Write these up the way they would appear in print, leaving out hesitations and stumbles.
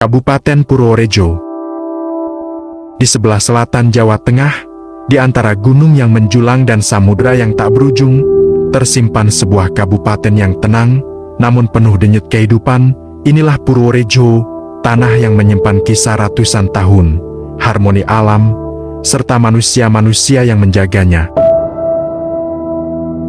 Kabupaten Purworejo. Di sebelah selatan Jawa Tengah, di antara gunung yang menjulang dan samudera yang tak berujung, tersimpan sebuah kabupaten yang tenang, namun penuh denyut kehidupan. Inilah Purworejo, tanah yang menyimpan kisah ratusan tahun, harmoni alam, serta manusia-manusia yang menjaganya.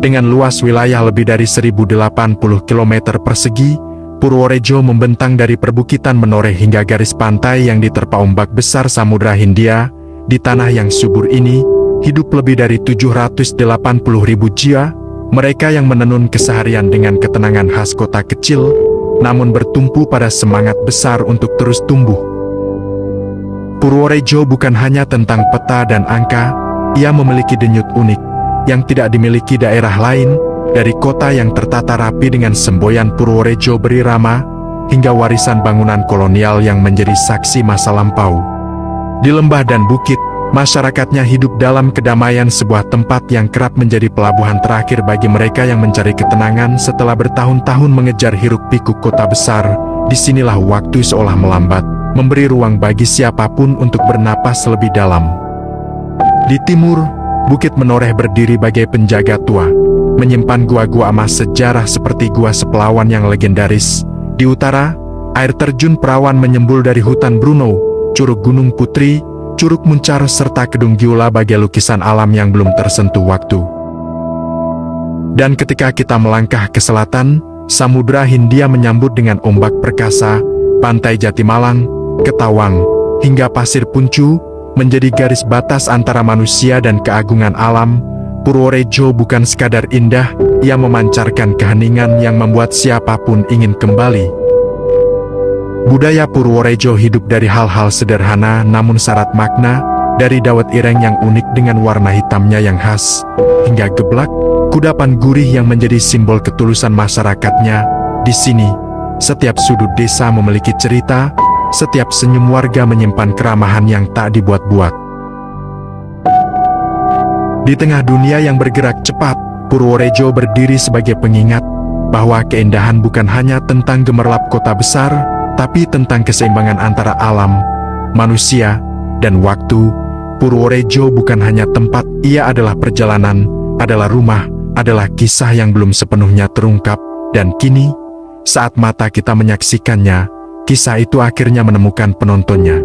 Dengan luas wilayah lebih dari 1080 km persegi, Purworejo membentang dari perbukitan menoreh hingga garis pantai yang diterpa ombak besar Samudra Hindia. Di tanah yang subur ini, hidup lebih dari 780.000 jiwa, mereka yang menenun keseharian dengan ketenangan khas kota kecil, namun bertumpu pada semangat besar untuk terus tumbuh. Purworejo bukan hanya tentang peta dan angka, ia memiliki denyut unik, yang tidak dimiliki daerah lain. Dari kota yang tertata rapi dengan semboyan Purworejo berirama, hingga warisan bangunan kolonial yang menjadi saksi masa lampau. Di lembah dan bukit, masyarakatnya hidup dalam kedamaian, sebuah tempat yang kerap menjadi pelabuhan terakhir bagi mereka yang mencari ketenangan setelah bertahun-tahun mengejar hiruk-pikuk kota besar. Disinilah waktu seolah melambat, memberi ruang bagi siapapun untuk bernapas lebih dalam. Di timur, Bukit Menoreh berdiri bagai penjaga tua, menyimpan gua-gua emas sejarah seperti Gua Seplawan yang legendaris. Di utara, air terjun Perawan menyembul dari hutan Bruno, Curug Gunung Putri, Curug Muncar serta Kedung Giula bagai lukisan alam yang belum tersentuh waktu. Dan ketika kita melangkah ke selatan, Samudra Hindia menyambut dengan ombak perkasa, pantai Jatimalang, Ketawang, hingga Pasir Puncu, menjadi garis batas antara manusia dan keagungan alam. Purworejo bukan sekadar indah, ia memancarkan keheningan yang membuat siapapun ingin kembali. Budaya Purworejo hidup dari hal-hal sederhana namun syarat makna, dari dawet ireng yang unik dengan warna hitamnya yang khas, hingga geblak, kudapan gurih yang menjadi simbol ketulusan masyarakatnya. Di sini, setiap sudut desa memiliki cerita, setiap senyum warga menyimpan keramahan yang tak dibuat-buat. Di tengah dunia yang bergerak cepat, Purworejo berdiri sebagai pengingat bahwa keindahan bukan hanya tentang gemerlap kota besar, tapi tentang keseimbangan antara alam, manusia, dan waktu. Purworejo bukan hanya tempat, ia adalah perjalanan, adalah rumah, adalah kisah yang belum sepenuhnya terungkap, dan kini, saat mata kita menyaksikannya, kisah itu akhirnya menemukan penontonnya.